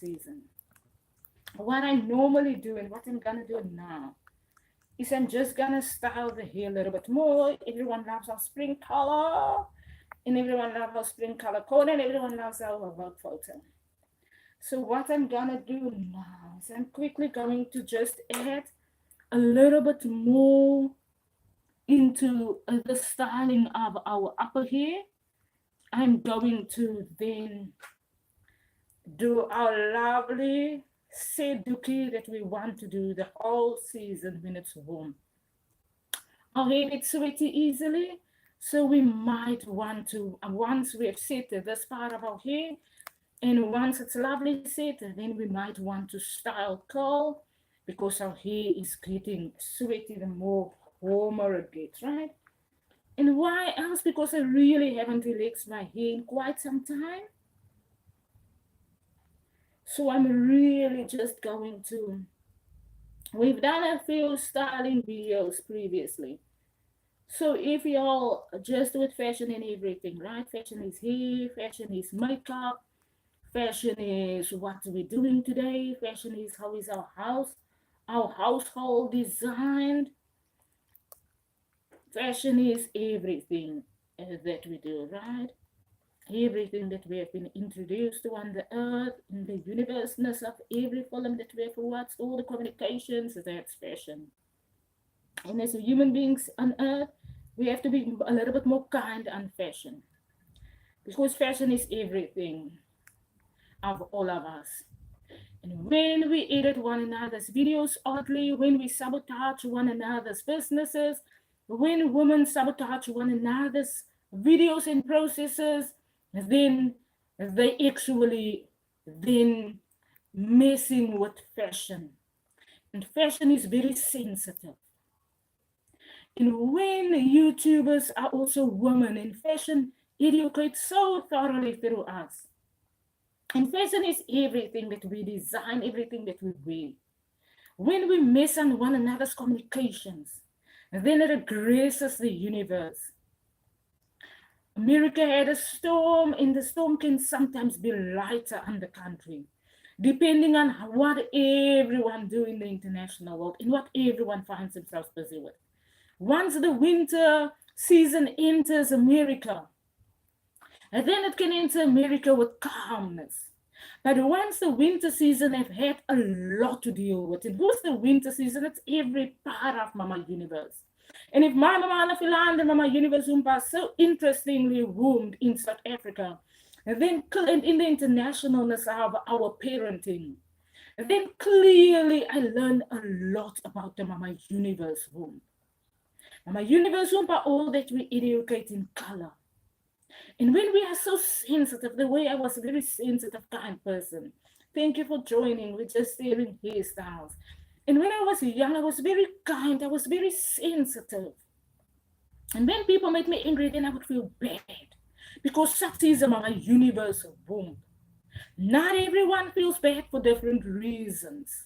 season. What I normally do and what I'm gonna do now is I'm just gonna style the hair a little bit more. Everyone loves our spring color, and everyone loves our spring color code, and everyone loves our work photo. So what I'm gonna do now is I'm quickly going to just add a little bit more into the styling of our upper hair. I'm going to then do our lovely seduki that we want to do the whole season when it's warm. Our hair gets sweaty easily, so we might want to, once we have set this part of our hair, and once it's lovely set, then we might want to style curl because our hair is getting sweaty the more warmer it gets, right? And why else? Because I really haven't relaxed my hair in quite some time. So I'm really just going to, we've done a few styling videos previously. So if y'all just with fashion and everything, right? Fashion is hair, fashion is makeup, fashion is what we're doing today, fashion is how is our household designed, fashion is everything that we do, right? Everything that we have been introduced to on the earth, in the universeness of every film that we have watched, all the communications, that's fashion. And as human beings on earth, we have to be a little bit more kind on fashion because fashion is everything of all of us. And when we edit one another's videos oddly, when we sabotage one another's businesses, when women sabotage one another's videos and processes, then they actually then messing with fashion. And fashion is very sensitive. And when YouTubers are also women in fashion, educate so thoroughly through us. And fashion is everything that we design, everything that we wear. When we mess on one another's communications, then it agresses the universe. America had a storm, and the storm can sometimes be lighter on the country, depending on what everyone do in the international world and what everyone finds themselves busy with. Once the winter season enters America, and then it can enter America with calmness. But once the winter season have had a lot to deal with, and who's the winter season? It's every part of Mama Universe. And if my Mama Filand and Mama Universe are so interestingly wombed in South Africa, and then in the internationalness of our parenting, then clearly I learned a lot about the Mama Universe womb. Mama Universe womb are all that we educate in color. And when we are so sensitive, the way I was a very sensitive, kind person, thank you for joining. We're just sharing hairstyles. And when I was young, I was very kind, I was very sensitive. And when people made me angry, then I would feel bad because sexism are a universal wound. Not everyone feels bad for different reasons.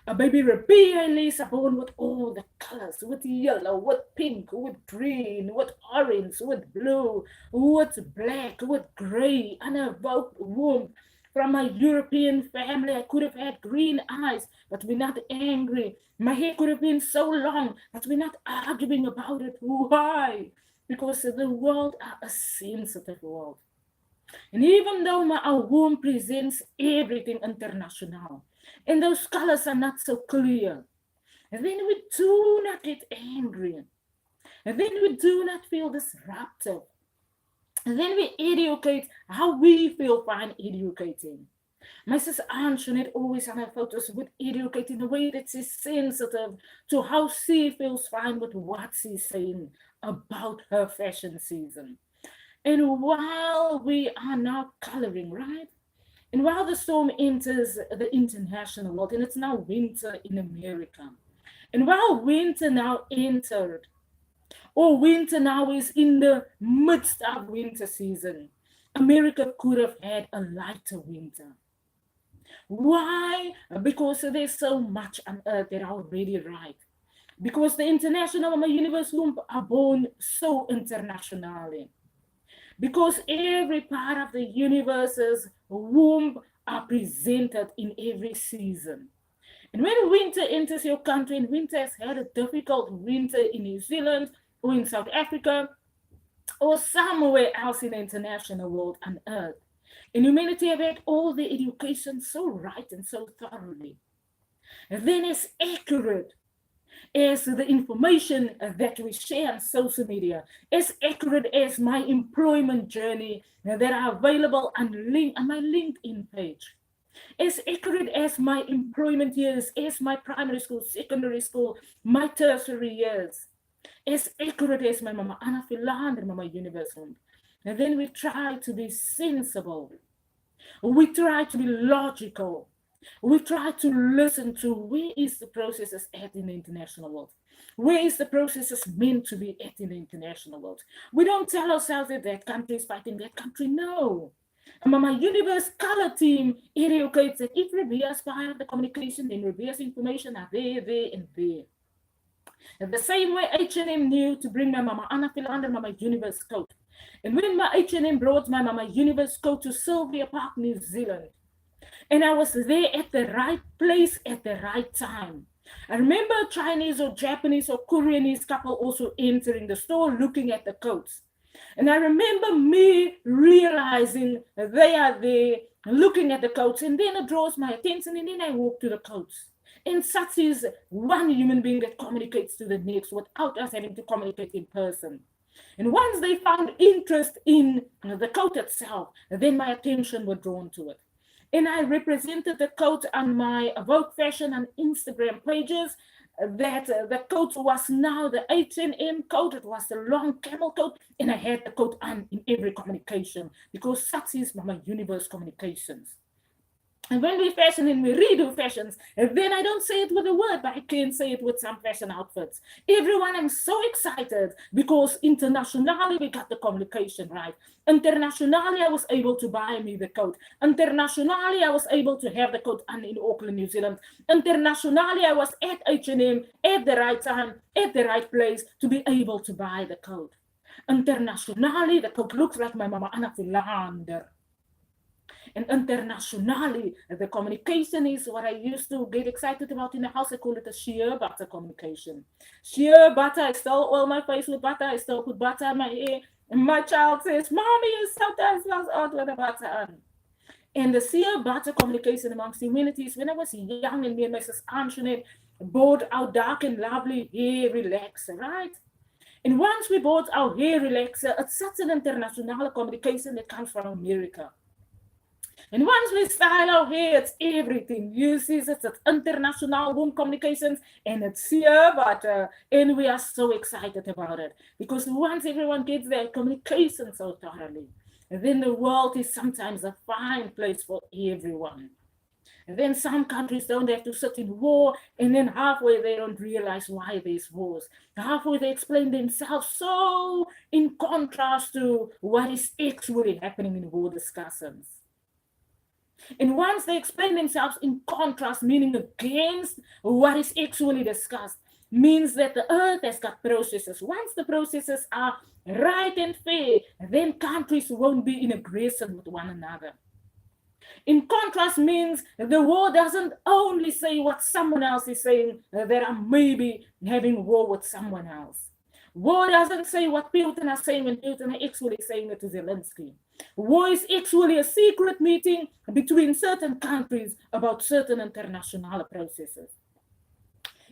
A baby Ribea Elise are born with all the colors, with yellow, with pink, with green, with orange, with blue, with black, with gray, and a womb. From my European family, I could have had green eyes, but we're not angry. My hair could have been so long, but we're not arguing about it. Why? Because the world are a sensitive world. And even though our womb presents everything international, and those colors are not so clear, and then we do not get angry, and then we do not feel disruptive, and then we educate how we feel fine educating. My sister Antoinette always on her photos would educate in a way that she's sensitive to how she feels fine with what she's saying about her fashion season. And while we are now coloring, right? And while the storm enters the international world, and it's now winter in America, and while winter now entered, or winter now is in the midst of winter season, America could have had a lighter winter. Why? Because there's so much on earth that are already right. Because the international universe are born so internationally. Because every part of the universe's womb are presented in every season. And when winter enters your country, and winter has had a difficult winter in New Zealand or in South Africa or somewhere else in the international world and earth, and humanity have had all the education so right and so thoroughly, then as accurate as the information that we share on social media, as accurate as my employment journey that are available on my LinkedIn page, as accurate as my employment years, as my primary school, secondary school, my tertiary years, as accurate as my Mama Anna Philander, Mama Universal. And then we try to be sensible. We try to be logical. We try to listen to where is the processes at in the international world. Where is the processes meant to be at in the international world? We don't tell ourselves that that country is fighting that country. No. Mama Universe color team educates that if Ribea's file the communication, then Ribea's information are there, and there. And the same way H&M knew to bring my Mama Anna Philander Mama Universe coat. And when my H&M brought my Mama Universe coat to Sylvia Park, New Zealand, and I was there at the right place at the right time. I remember a Chinese or Japanese or Koreanese couple also entering the store looking at the coats. And I remember me realizing they are there looking at the coats, and then it draws my attention, and then I walk to the coats. And such is one human being that communicates to the next without us having to communicate in person. And once they found interest in the coat itself, then my attention was drawn to it. And I represented the coat on my AWOKH fashion and Instagram pages. That the coat was now the H&M coat. It was the long camel coat, and I had the coat on in every communication because such is Mama Universe communications. And when we fashion and we redo fashions, then I don't say it with a word, but I can say it with some fashion outfits. Everyone, I'm so excited because internationally we got the communication right. Internationally, I was able to buy me the coat. Internationally, I was able to have the coat on in Auckland, New Zealand. Internationally, I was at H&M at the right time, at the right place to be able to buy the coat. Internationally, the coat looks like my Mama Anna Philander. And internationally, the communication is what I used to get excited about in the house. I call it a sheer butter communication. Sheer butter, I still oil my face with butter. I still put butter on my hair. And my child says, Mommy, you sometimes lost out with the butter on. And the sheer butter communication amongst humanities, when I was young and me and my sister Antoinette bought our dark and lovely hair relaxer, right? And once we bought our hair relaxer, it's such an international communication that comes from America. And once we style our hair, it's everything. You see, it's international womb communications, and it's here, and we are so excited about it. Because once everyone gets their communication so thoroughly, then the world is sometimes a fine place for everyone. And then some countries don't have to sit in war, and then halfway they don't realize why there's wars. Halfway they explain themselves so in contrast to what is actually happening in war discussions. And once they explain themselves in contrast, meaning against what is actually discussed, means that the earth has got processes. Once the processes are right and fair, then countries won't be in aggression with one another. In contrast means the war doesn't only say what someone else is saying, that I'm maybe having war with someone else. War doesn't say what Putin is saying when Putin is actually saying it to Zelensky. War is actually a secret meeting between certain countries about certain international processes.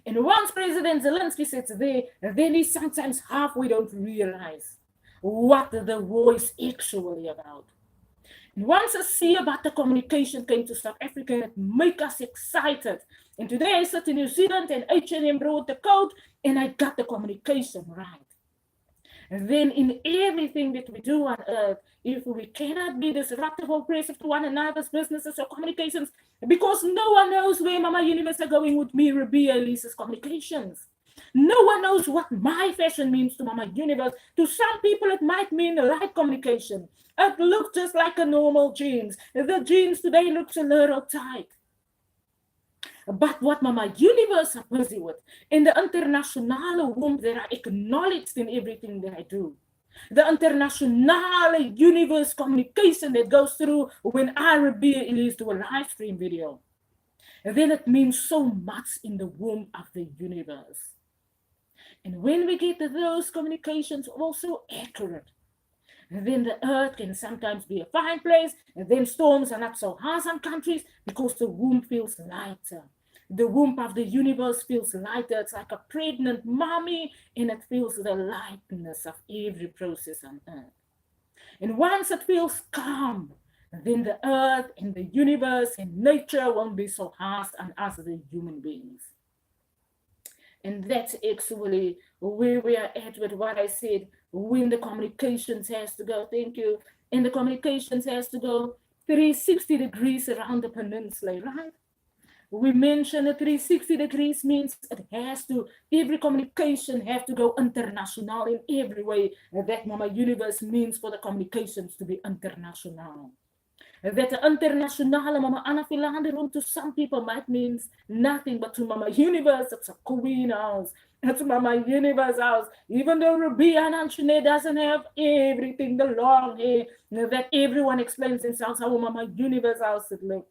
And once President Zelensky sits there, then he sometimes halfway don't realize what the war is actually about. And once I see about the communication came to South Africa, it make us excited. And today I sit in New Zealand and H&M brought the code and I got the communication right. And then in everything that we do on earth, if we cannot be disruptive or oppressive to one another's businesses or communications, because no one knows where Mama Universe are going with me, Ribea, Elise's communications. No one knows what my fashion means to Mama Universe. To some people, it might mean a light communication. It looks just like a normal jeans. The jeans today looks a little tight. But what Mama Universe are busy with, in the international womb that are acknowledged in everything that I do, The international universe communication that goes through when I, Ribea, Elise, do a live stream video. Then it means so much in the womb of the universe. And when we get those communications also accurate, then the earth can sometimes be a fine place, and then storms are not so hard on countries because the womb feels lighter. The womb of the universe feels lighter. It's like a pregnant mommy, and it feels the lightness of every process on earth. And once it feels calm, then the earth and the universe and nature won't be so hard on us, the human beings. And that's actually where we are at with what I said, when the communications has to go. Thank you. And the communications has to go 360 degrees around the peninsula, right? We mentioned 360 degrees means it has to, every communication have to go international in every way. That Mama Universe means for the communications to be international. That the internationale Mama Anna Philander to some people might means nothing, but to Mama Universe, it's a queen house. It's Mama Universe house. Even though Ribea and Sinead doesn't have everything, the long hair, that everyone explains themselves how Mama Universe house it looks.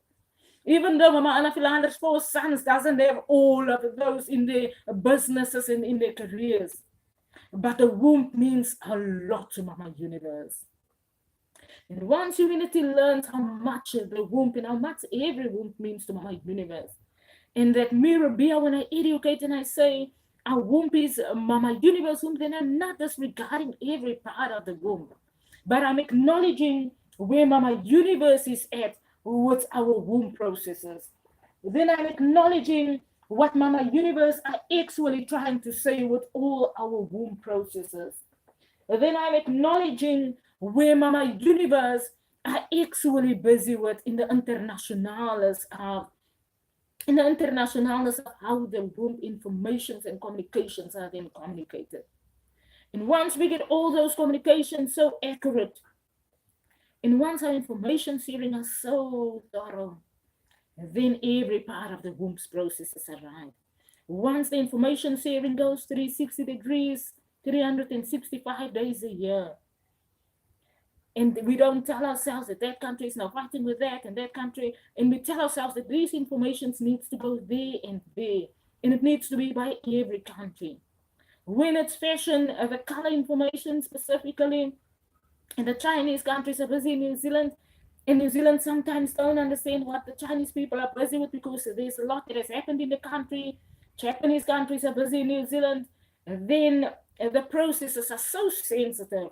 Even though Mama Anna Philander's 4 sons doesn't have all of those in their businesses and in their careers. But the womb means a lot to Mama Universe. And once humanity learns how much the womb and how much every womb means to Mama Universe, and that mirror beer when I educate and I say our womb is Mama Universe womb, then I'm not disregarding every part of the womb, but I'm acknowledging where Mama Universe is at with our womb processes. Then I'm acknowledging what Mama Universe are actually trying to say with all our womb processes. Then I'm acknowledging where Mama Universe are actually busy with in the internationals of how the womb informations and communications are then communicated. And once we get all those communications so accurate, and once our information sharing is so thorough, then every part of the womb's processes are right. Once the information sharing goes 360 degrees, 365 days a year, and we don't tell ourselves that that country is now fighting with that and that country, and we tell ourselves that these informations needs to go there and there, and it needs to be by every country. When it's fashion, the color information specifically, and the Chinese countries are busy in New Zealand, and New Zealand sometimes don't understand what the Chinese people are busy with because there's a lot that has happened in the country. Japanese countries are busy in New Zealand. And then the processes are so sensitive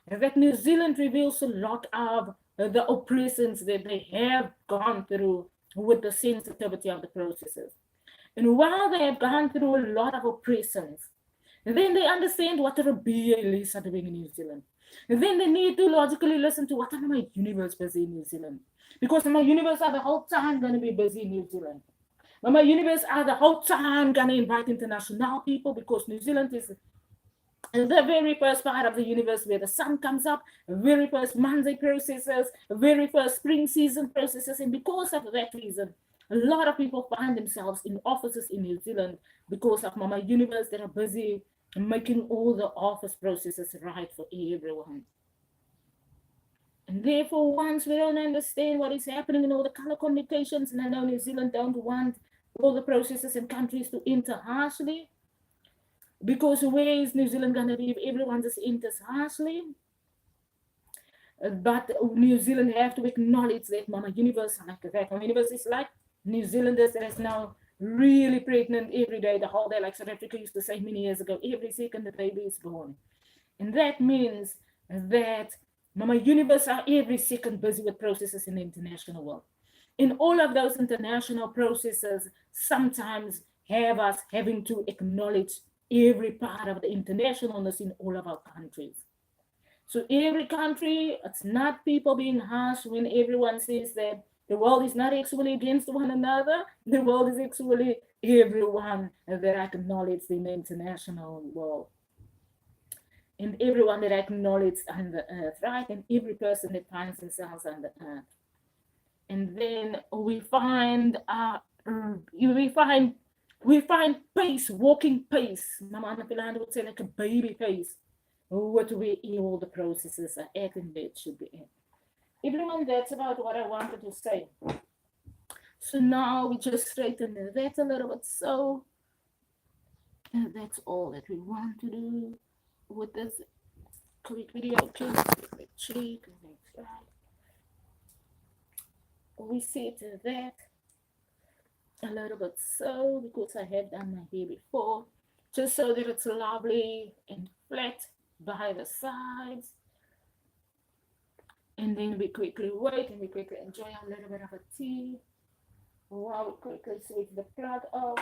that New Zealand reveals a lot of the oppressions that they have gone through with the sensitivity of the processes. And while they have gone through a lot of oppressions, then they understand what the Ribea Elise are doing in New Zealand. And then they need to logically listen to what are my universe busy in New Zealand. Because my universe are the whole time going to be busy in New Zealand. But my universe are the whole time going to invite international people because New Zealand is the very first part of the universe where the sun comes up, very first Monday processes, very first spring season processes. And because of that reason, a lot of people find themselves in offices in New Zealand because of Mama Universe that are busy making all the office processes right for everyone. And therefore, once we don't understand what is happening in all the color communications, and I know New Zealand don't want all the processes and countries to enter harshly, because where is New Zealand going to be if everyone just enters harshly? But New Zealand have to acknowledge that Mama Universe like that. Mama Universe is like New Zealanders that is now really pregnant every day, the whole day, like South Africa used to say many years ago, every second the baby is born. And that means that Mama Universe are every second busy with processes in the international world. In all of those international processes, sometimes have us having to acknowledge every part of the internationalness in all of our countries. So every country, it's not people being harsh when everyone says that the world is not actually against one another. The world is actually everyone that acknowledges in the international world. And everyone that acknowledges on the earth, right? And every person that finds themselves on the earth. And then we find pace, walking pace. Mama Anna Philander would say like a baby pace. what way all the processes are at and where it should be at. Everyone, that's about what I wanted to say. So now we just straighten that a little bit. So that's all that we want to do with this quick video. Okay, cheek, next slide. We set that a little bit so because I have done my hair before, just so that it's lovely and flat by the sides. And then we quickly wait and we quickly enjoy a little bit of a tea while we quickly switch the plug off.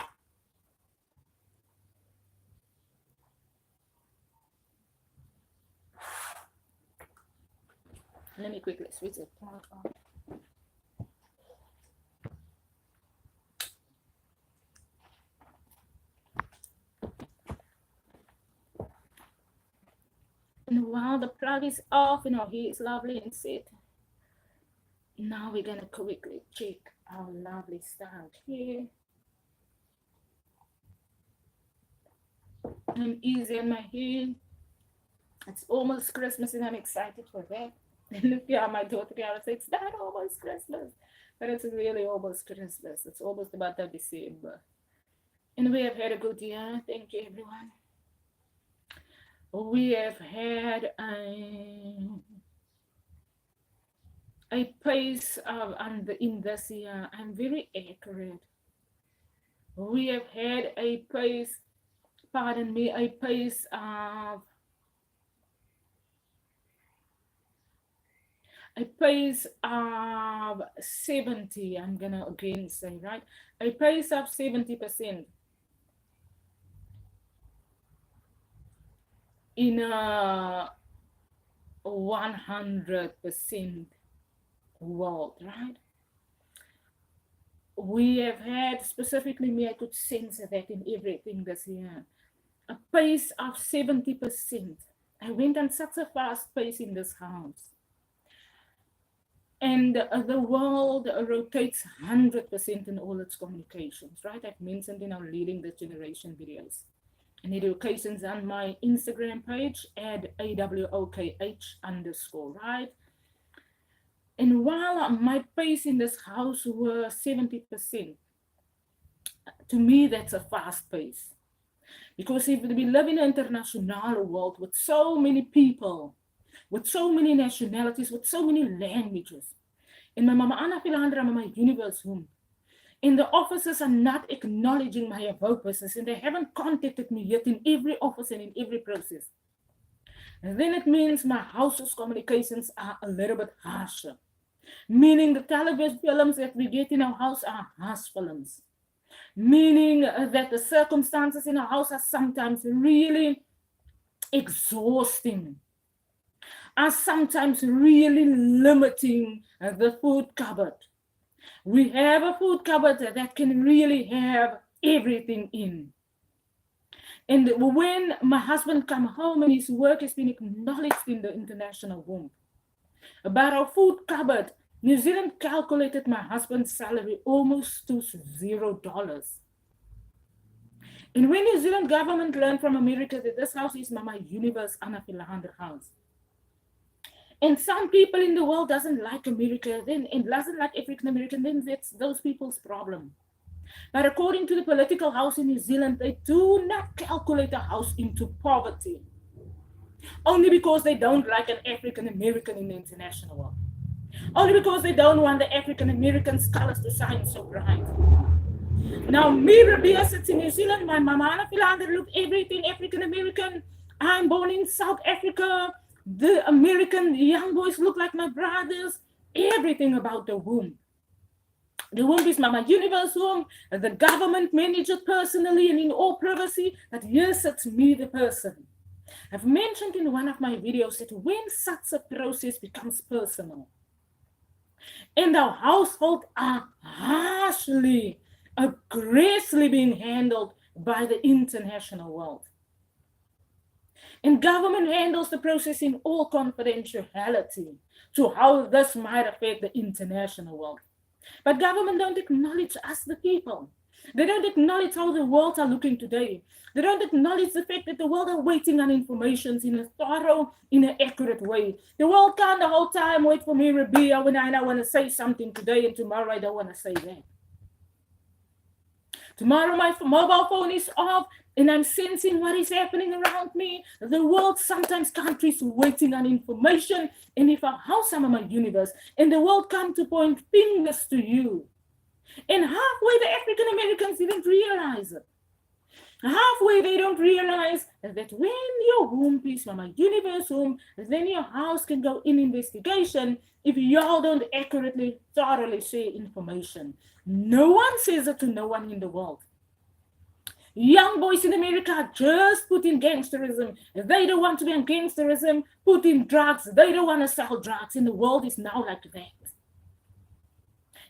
Let me quickly switch the plug off. And while the plug is off and our hair is lovely and set, now we're gonna quickly check our lovely style here. I'm easy on my hair. It's almost Christmas and I'm excited for that. And yeah, my daughter Kiara said, it's not almost Christmas, but it's really almost Christmas. It's almost about the December. And we have had a good year. Thank you, everyone. We have had a pace of, in this year, I'm very accurate. We have had a pace, pardon me, a pace of 70, I'm gonna again say, right? A pace of 70% in a 100% world, right? We have had, specifically me, I could sense that in everything this year, a pace of 70%. I went on such a fast pace in this house. And the world rotates 100% in all its communications, right? I've mentioned in our Leading This Generation videos. And education's on my Instagram page at AWOKH_, right? And while my pace in this house were 70%, to me, that's a fast pace. Because if we live in an international world with so many people, with so many nationalities, with so many languages, and my mama Anna Philandra, my universe home, and the officers are not acknowledging my AWOKH business, and they haven't contacted me yet in every office and in every process, and then it means my house's communications are a little bit harsher. Meaning the television films that we get in our house are harsh films. Meaning that the circumstances in our house are sometimes really exhausting, are sometimes really limiting the food cupboard. We have a food cupboard that can really have everything in. And when my husband comes home and his work has been acknowledged in the international womb, about our food cupboard, New Zealand calculated my husband's salary almost to $0. And when New Zealand government learned from America that this house is Mama Universe Anna Philander house, and some people in the world doesn't like America, then and doesn't like African American, then that's those people's problem. But according to the political house in New Zealand, they do not calculate a house into poverty, only because they don't like an African American in the international world. Only because they don't want the African American colors to shine so bright. Now, me, Ribea, sits in New Zealand. My mama, Anna Philander, look everything African American. I'm born in South Africa. The American young boys look like my brothers. Everything about the womb. The womb is Mama Universe womb. The government managed it personally and in all privacy. But here sits me, the person. I've mentioned in one of my videos that when such a process becomes personal, and our household are harshly, aggressively being handled by the international world. And government handles the process in all confidentiality to how this might affect the international world. But government don't acknowledge us, the people. They don't acknowledge how the world are looking today. They don't acknowledge the fact that the world are waiting on information in a thorough, in an accurate way. The world can't the whole time wait for me, Ribea, when I want to say something today and tomorrow I don't want to say that. Tomorrow my mobile phone is off and I'm sensing what is happening around me. The world, sometimes countries waiting on information. And if how some of my universe, and the world come to point fingers to you. And halfway the African Americans didn't realize it. Halfway they don't realize that when your home piece from a universe home, then your house can go in investigation if y'all don't accurately, thoroughly share information. No one says it to no one in the world. Young boys in America just put in gangsterism. They don't want to be in gangsterism. Put in drugs. They don't want to sell drugs. And the world is now like that.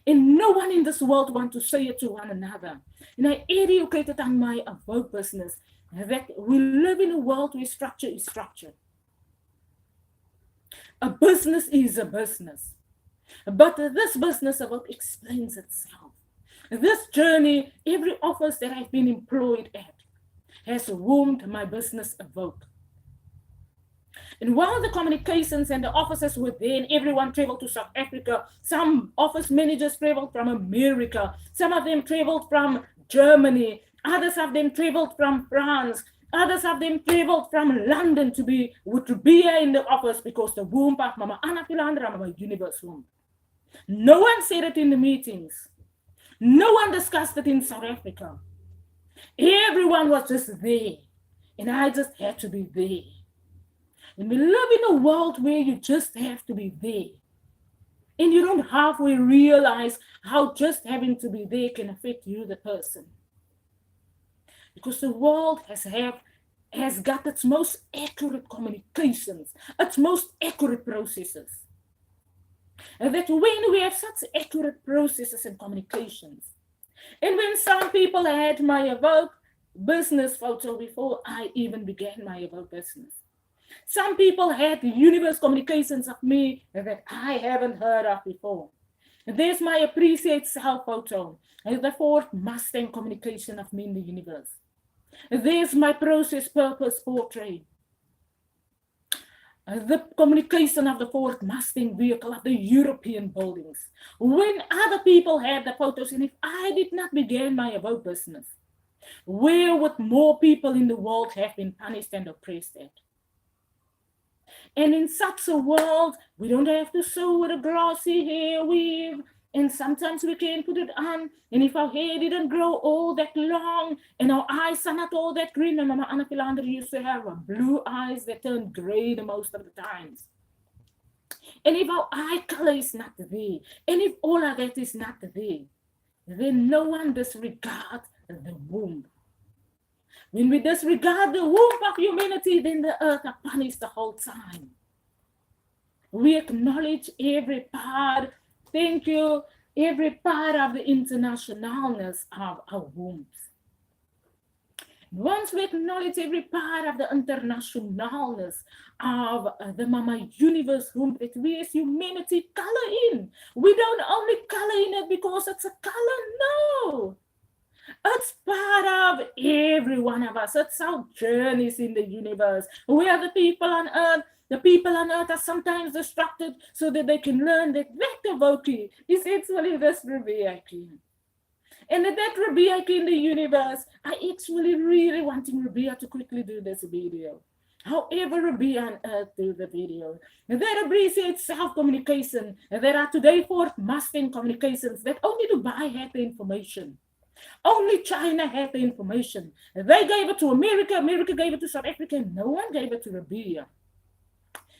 And no one in this world wants to say it to one another. And I educated on my AWOKH business that we live in a world where structure is structure. A business is a business. But this business AWOKH explains itself. This journey, every office that I've been employed at has warmed my business AWOKH. And while the communications and the offices were there and everyone traveled to South Africa, some office managers traveled from America, some of them traveled from Germany, others of them traveled from France, others of them traveled from London to be with Ribea in the office because the womb of Mama Anna Philandra, Mama Universe womb. No one said it in the meetings. No one discussed it in South Africa. Everyone was just there. And I just had to be there. And we live in a world where you just have to be there. And you don't halfway realize how just having to be there can affect you, the person. Because the world has got its most accurate communications, its most accurate processes. And that when we have such accurate processes and communications, and when some people had my AWOKH business photo before I even began my AWOKH business, some people had the universe communications of me that I haven't heard of before. And there's my appreciate self photo, and the Ford Mustang communication of me in the universe. And there's my process purpose portrait. The communication of the Ford Mustang vehicle of the European buildings. When other people had the photos, and if I did not begin my AWOKH business, where would more people in the world have been punished and oppressed at? And in such a world, we don't have to sew with a glossy hair weave. And sometimes we can put it on. And if our hair didn't grow all that long and our eyes are not all that green, and Mama Anna Philandra used to have blue eyes that turned gray the most of the times. And if our eye color is not there, and if all of that is not there, then no one disregards the womb. When we disregard the womb of humanity, then the earth are punished the whole time. We acknowledge every part, thank you, every part of the internationalness of our wombs. Once we acknowledge every part of the internationalness of the Mama Universe womb that we as humanity color in, we don't only color in it because it's a color, no. It's part of every one of us. It's our journeys in the universe. We are the people on earth. The people on earth are sometimes distracted so that they can learn that AWOKH is actually this Ribea. And that Ribea in the universe, I actually really wanting Ribea to quickly do this video. However, Ribea on earth do the video. That appreciates self-communication. There are today Ford Mustang communications that only Dubai had the information. Only China had the information. They gave it to America. America gave it to South Africa. No one gave it to Ribea.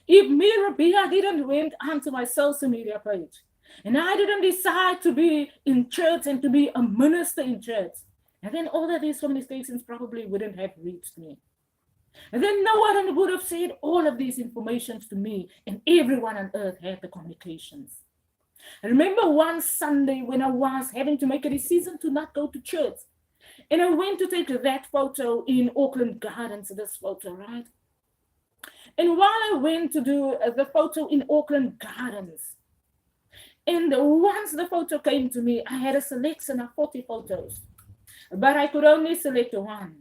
If me, Ribea, didn't went onto my social media page, and I didn't decide to be in church and to be a minister in church, and then all of these communications probably wouldn't have reached me. And then no one would have said all of these informations to me, and everyone on earth had the communications. I remember one Sunday when I was having to make a decision to not go to church. And I went to take that photo in Auckland Gardens, this photo, right? And while I went to do the photo in Auckland Gardens, and once the photo came to me, I had a selection of 40 photos. but I could only select one.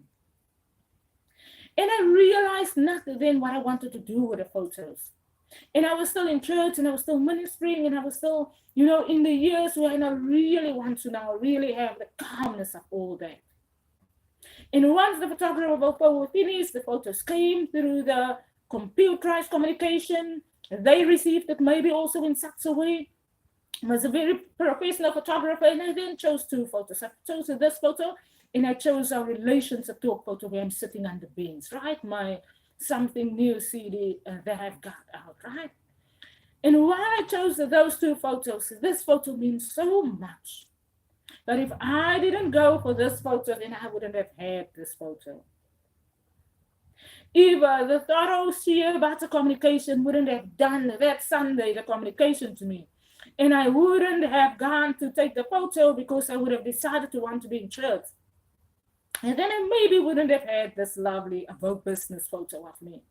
And I realized not then what I wanted to do with the photos. And I was still in church and I was still ministering and I was still, in the years when I really want to now really have the calmness of all that. And once the photographer finished, the photos came through the computerized communication. They received it maybe also in such a way. I was a very professional photographer, and I then chose two photos. I chose this photo, and I chose our relationship talk photo where I'm sitting on the bench, right? My something new CD that I've got out, right? And why I chose those two photos, this photo means so much. But if I didn't go for this photo, then I wouldn't have had this photo. Eva, the thorough sheer about the communication, wouldn't have done that Sunday, the communication to me. And I wouldn't have gone to take the photo because I would have decided to want to be in church. And then I maybe wouldn't have had this lovely AWOKH business photo of me.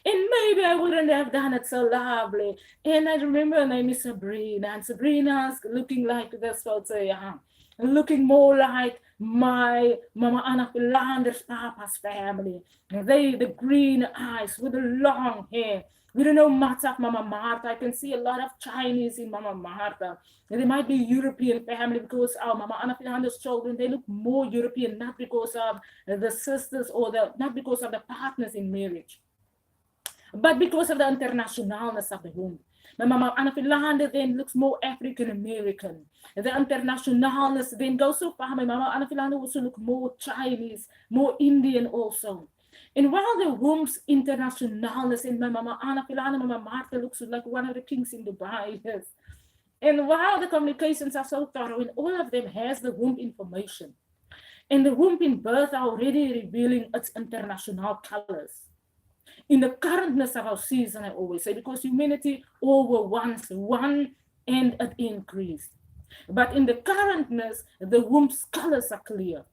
And maybe I wouldn't have done it so lovely. And I remember her name is Sabrina, and Sabrina's looking like this photo, yeah. Looking more like my Mama Anna Philander's papa's family. They, the green eyes with the long hair. We don't know much of Mama Martha. I can see a lot of Chinese in Mama Martha. And they might be European family because our Mama Anna Philander's children, they look more European, not because of the sisters or not because of the partners in marriage, but because of the internationalness of the womb. My Mama Anna Philander then looks more African American. The internationalness then goes so far. My Mama Anna Philander also looks more Chinese, more Indian also. And while the womb's internationalness in my Mama Anna Philander, Mama Martha looks like one of the kings in Dubai. Yes. And while the communications are so thorough, and all of them has the womb information. And the womb in birth are already revealing its international colors. In the currentness of our season, I always say, because humanity all were once one and it increased. But in the currentness, the womb's colors are clear.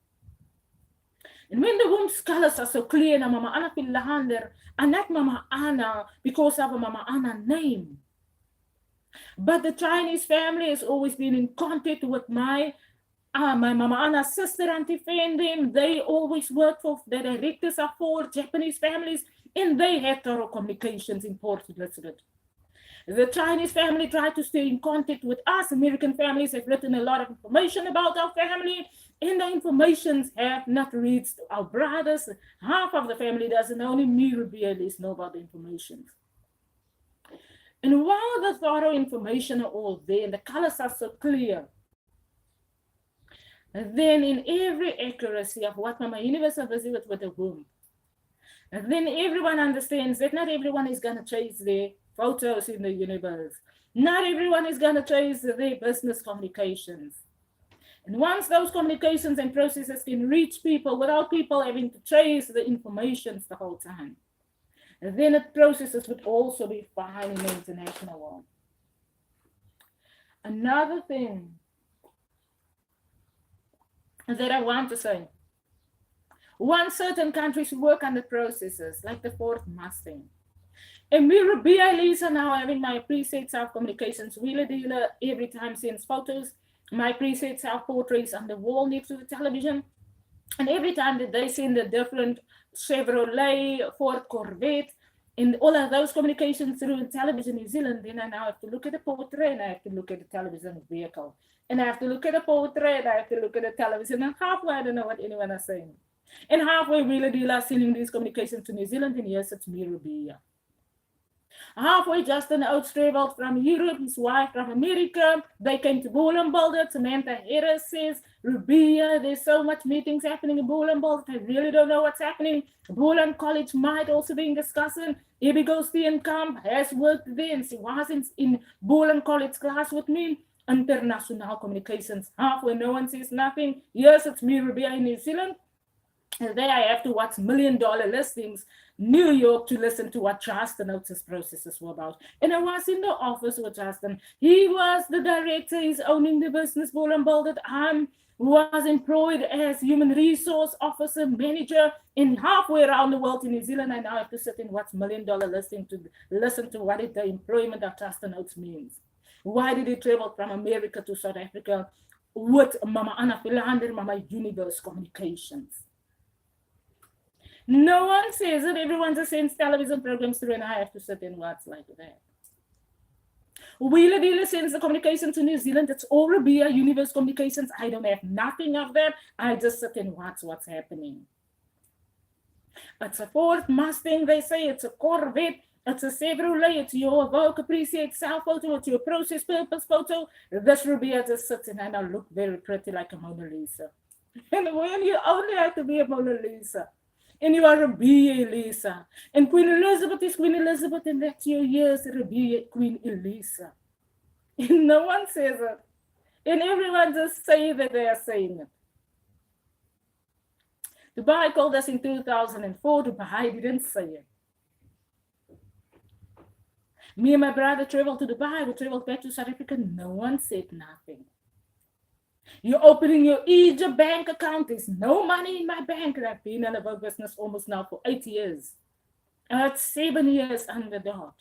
And when the womb's colors are so clear, na Mama Anna Philander, and not Mama Anna because of a Mama Anna name. But the Chinese family has always been in contact with my Mama Anna's sister, Auntie Fendim. They always work for the directors of 4 Japanese families, and they had thorough communications in Port Elizabeth. The Chinese family tried to stay in contact with us. American families have written a lot of information about our family, and the informations have not reached our brothers. Half of the family doesn't, only me, Ribea, Elise, know about the information. And while the thorough information are all there, and the colors are so clear, then in every accuracy of what Mama Universal visited with the womb, then everyone understands that not everyone is going to chase their photos in the universe. Not everyone is going to chase their business communications. And once those communications and processes can reach people without people having to chase the information the whole time, then the processes would also be fine in the international world. Another thing that I want to say, once certain countries work on the processes, like the Ford Mustang, and me, Ribea, Elise, now having my presets of communications wheeler dealer every time sends photos, my presets of portraits on the wall next to the television, and every time that they send a different Chevrolet, Ford Corvette, and all of those communications through television New Zealand, then I now have to look at the portrait and I have to look at the television vehicle. And I have to look at the portrait and I have to look at the television. And halfway, I don't know what anyone is saying. And halfway, wheeler dealer sending these communications to New Zealand, and yes, it's me, Ribea. Halfway, Justin Oates traveled from Europe, his wife from America. They came to Boelenbold. Samantha Harris says, Ribea, there's so much meetings happening in Boelenbold. I really don't know what's happening. Boelen College might also be in discussion. Abigail Steenkamp has worked there, and she was in Boelen College class with me. International communications. Halfway, no one says nothing. Yes, it's me, Ribea, in New Zealand. And there I have to watch $1 million listings, New York, to listen to what Justin Oates' processes were about. And I was in the office with Justin. He was the director. He's owning the business, Boelenbold. I was employed as human resource officer, manager, in halfway around the world in New Zealand. I now have to sit and watch $1 million listing to listen to what the employment of Justin Oates means. Why did he travel from America to South Africa? with Mama Anna Philander, Mama Universe Communications. No one says that everyone just sends television programs through and I have to sit and watch like that. Wheeler Dealer sends the communication to New Zealand. It's all Ribea Universe Communications. I don't have nothing of that. I just sit and watch what's happening. It's a Ford Mustang, they say. It's a Corvette. It's a Chevrolet. It's your AWOKH Appreciate Self photo. It's your Process Purpose photo. This Ribea just sits and I look very pretty like a Mona Lisa. And when you only have to be a Mona Lisa, and you are Ribea Elisa, and Queen Elizabeth is Queen Elizabeth, and that's your years, Ribea Queen Elisa. And no one says it. And everyone just say that they are saying it. Dubai called us in 2004. Dubai didn't say it. Me and my brother traveled to Dubai. We traveled back to South Africa. No one said nothing. You're opening your Egypt bank account. There's no money in my bank. And I've been in the work business almost now for 8 years. I had 7 years on the dot.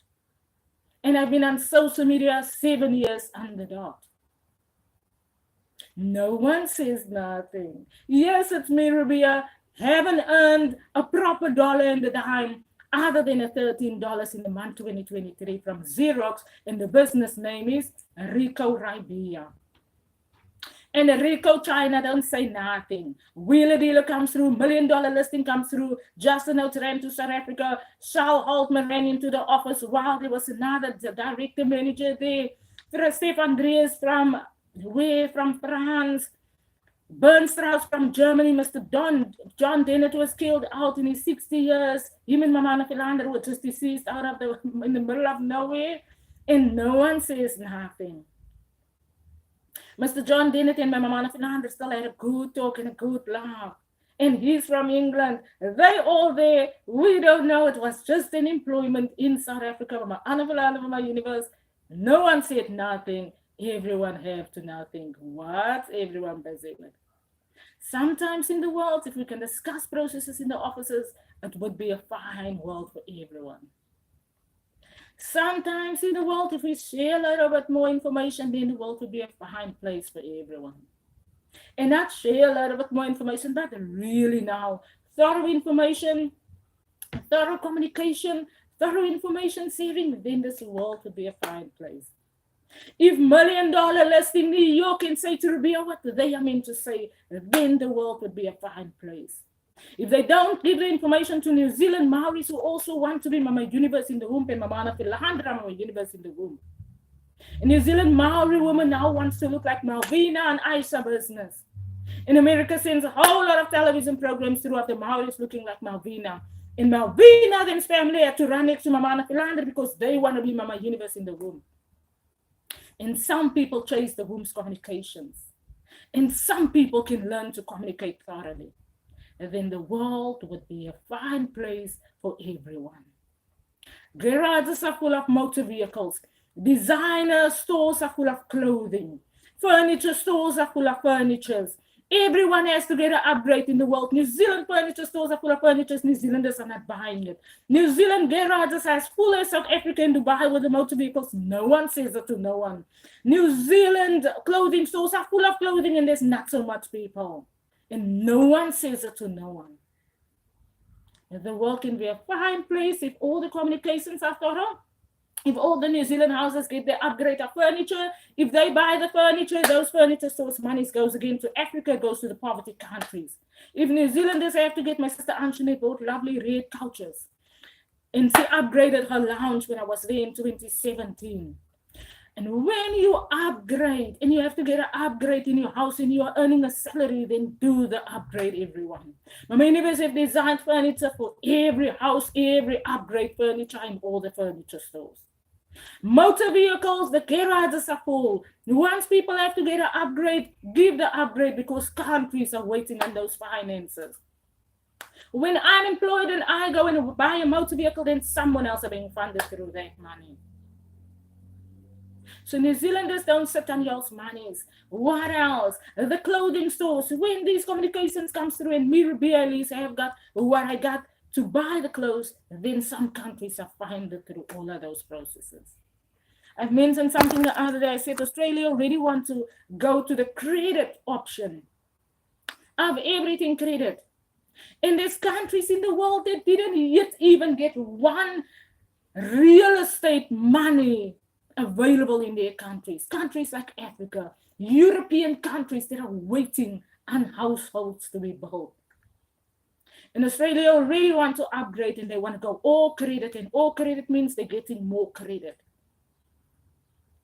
And I've been on social media 7 years on the dot. No one says nothing. Yes, it's me, Ribea. Haven't earned a proper dollar in the dime other than a $13 in the month 2023 from Xerox. And the business name is Rico Ribea. And Rico China don't say nothing. Wheeler Dealer comes through, $1 million listing comes through. Justin Oates ran to South Africa. Shal Altman ran into the office while there was another director manager there. Stefan Andreas from France. Bernd Strauss from Germany. Mr. John Dennett was killed out in his 60 years. Him and Mama Anna Philander were just deceased in the middle of nowhere. And no one says nothing. Mr. John Dennett and Mama Anna Philander still had a good talk and a good laugh. And he's from England. They all there. We don't know. It was just an employment in South Africa. Mama Anna Philander, Mama Universe. No one said nothing. Everyone have to now think, what's everyone busy with? Sometimes in the world, if we can discuss processes in the offices, it would be a fine world for everyone. Sometimes in the world, if we share a little bit more information, then the world would be a fine place for everyone. And not share a little bit more information, but really now, thorough information, thorough communication, thorough information sharing, then this world would be a fine place. If $1 million list in New York can say to Ribea what they are meant to say, then the world would be a fine place. If they don't give the information to New Zealand Maoris who also want to be Mama Universe in the womb and Mama Anna Philander, Mama Universe in the womb. A New Zealand Maori woman now wants to look like Malvina and Aisha business. In America sends a whole lot of television programs throughout the Maoris looking like Malvina. And Malvina and his family had to run next to Mama Anna Philander because they want to be Mama Universe in the womb. And some people chase the womb's communications. And some people can learn to communicate thoroughly. And then the world would be a fine place for everyone. Garages are full of motor vehicles. Designer stores are full of clothing. Furniture stores are full of furniture. Everyone has to get an upgrade in the world. New Zealand furniture stores are full of furniture. New Zealanders are not buying it. New Zealand garages as full as South Africa and Dubai with the motor vehicles. No one says it to no one. New Zealand clothing stores are full of clothing and there's not so much people. And no one says it to no one. And the world can be a fine place if all the communications are thorough. If all the New Zealand houses get their upgrade of furniture, if they buy the furniture, those furniture stores' money goes again to Africa, goes to the poverty countries. If New Zealanders have to get, my sister Anshane bought lovely red couches. And she upgraded her lounge when I was there in 2017. And when you upgrade, and you have to get an upgrade in your house and you are earning a salary, then do the upgrade, everyone. Mama Universe have designed furniture for every house, every upgrade furniture in all the furniture stores. Motor vehicles, the garages are full. Once people have to get an upgrade, give the upgrade because countries are waiting on those finances. When I'm employed and I go and buy a motor vehicle, then someone else is being funded through that money. So New Zealanders don't sit on y'all's monies. What else? The clothing stores. When these communications comes through and me, Ribea, Elise, have got what I got to buy the clothes, then some countries are funded through all of those processes. I've mentioned something the other day. I said Australia already want to go to the credit option of everything credit. And there's countries in the world that didn't yet even get one real estate money available in their countries. Countries like Africa, European countries that are waiting on households to be built. And Australia already want to upgrade and they want to go all credit, and all credit means they're getting more credit.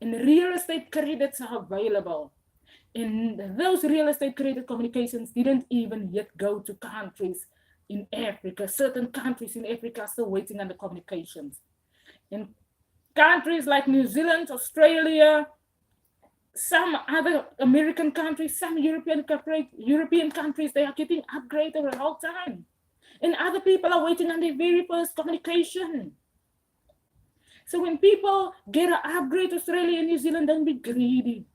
And real estate credits are available. And those real estate credit communications didn't even yet go to countries in Africa. Certain countries in Africa are still waiting on the communications. In countries like New Zealand, Australia, some other American countries, some European countries, they are getting upgraded the whole time. And other people are waiting on their very first communication. So when people get an upgrade, Australia and New Zealand, don't be greedy.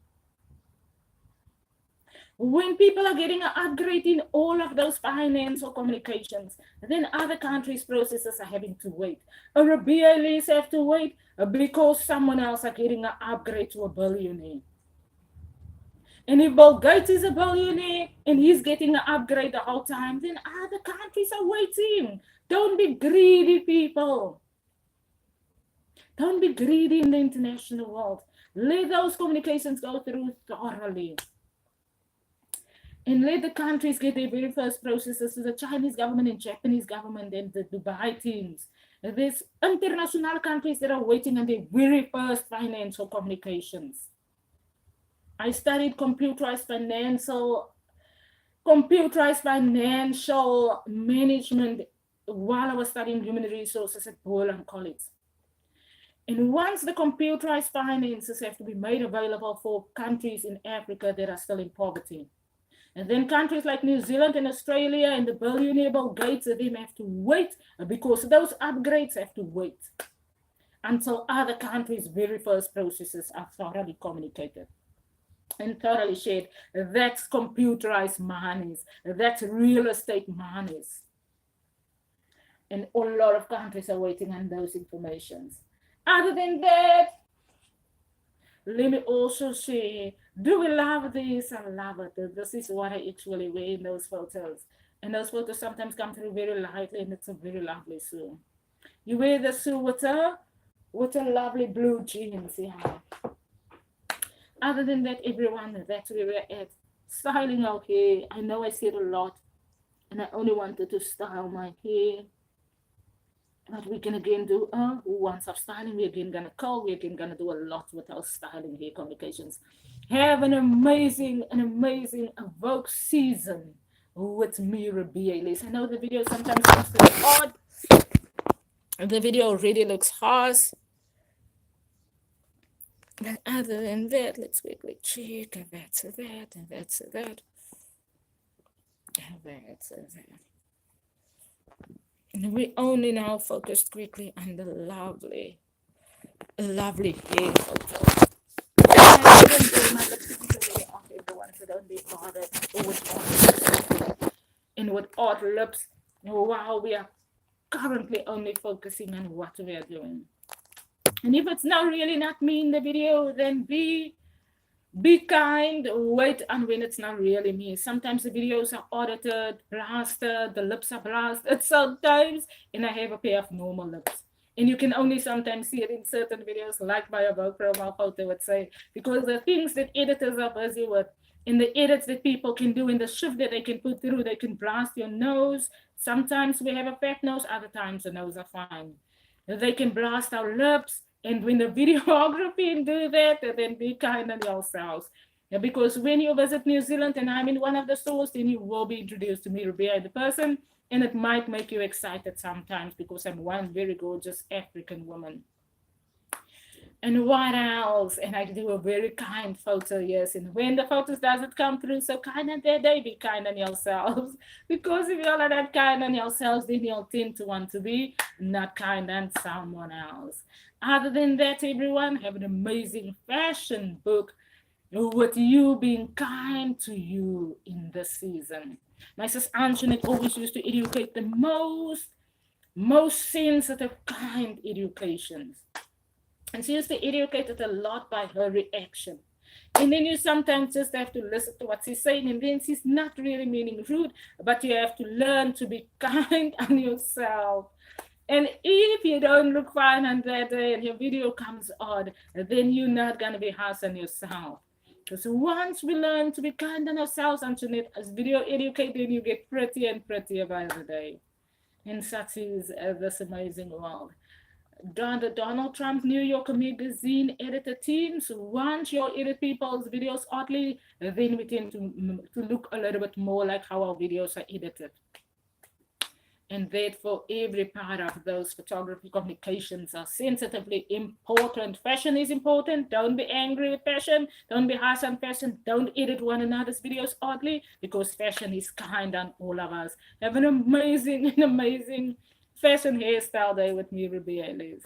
When people are getting an upgrade in all of those financial communications, then other countries' processes are having to wait. A Ribea, Elise have to wait because someone else are getting an upgrade to a billionaire. And if Bill Gates is a billionaire and he's getting an upgrade the whole time, then other countries are waiting. Don't be greedy, people. Don't be greedy in the international world. Let those communications go through thoroughly. And let the countries get their very first processes to the Chinese government and Japanese government and the Dubai teams. There's international countries that are waiting on their very first financial communications. I studied computerized financial management while I was studying human resources at Boland College. And once the computerized finances have to be made available for countries in Africa that are still in poverty. And then countries like New Zealand and Australia and the billionaire Bill Gates, they have to wait because those upgrades have to wait until other countries' very first processes are thoroughly communicated and thoroughly shared. That's computerized monies. That's real estate monies. And a lot of countries are waiting on those informations. Other than that, let me also say, do we love this? I love it. This is what I actually wear in those photos. And those photos sometimes come through very lightly, and it's a very lovely suit. You wear the suit with a lovely blue jeans, yeah. Other than that, everyone, that's where we're at. Styling our hair. I know I said a lot, and I only wanted to style my hair. But we can again do who wants our styling. We're again gonna call. We're again gonna do a lot with our styling hair communications. Have an amazing AWOKH season with me, Ribea, Elise. I know the video sometimes looks very odd. The video already looks harsh. And other than that, let's quickly check. And that's that. And that's that. And that's that. And we only now focused quickly on the lovely hair photo. I didn't do my lipstick off everyone, so don't be bothered with odd lips while we are currently only focusing on what we are doing. And if it's now really not me in the video, then be kind, wait on when it's not really me. Sometimes the videos are audited, blasted, the lips are blasted sometimes, and I have a pair of normal lips. And you can only sometimes see it in certain videos, like my AWOKH profile photo would say, because the things that editors are busy with, in the edits that people can do, in the shift that they can put through, they can blast your nose. Sometimes we have a fat nose, other times the nose are fine. They can blast our lips. And when the videography do that, then be kind on yourselves. Because when you visit New Zealand and I'm in one of the stores, then you will be introduced to me, Ribea, the person, and it might make you excited sometimes because I'm one very gorgeous African woman. And what else? And I do a very kind photo, yes. And when the photos doesn't come through so kind on their day, be kind on yourselves. Because if you're not kind on yourselves, then you'll tend to want to be not kind on someone else. Other than that, everyone, have an amazing fashion book with you being kind to you in this season. My sis Antoinette always used to educate the most sensitive, kind educations. And she used to educate it a lot by her reaction. And then you sometimes just have to listen to what she's saying. And then she's not really meaning rude, but you have to learn to be kind on yourself. And if you don't look fine on that day and your video comes odd, then you're not going to be harsh on yourself. Because once we learn to be kind on ourselves and to need as video educate, then you get prettier and prettier by the day. And such is this amazing world. Donald Trump's New Yorker magazine editor teams once you edit people's videos oddly, then we tend to look a little bit more like how our videos are edited. And therefore, every part of those photography communications are sensitively important. Fashion is important. Don't be angry with fashion. Don't be harsh on fashion. Don't edit one another's videos oddly, because fashion is kind on all of us. Have an amazing fashion hairstyle day with me, Ribea, Elise.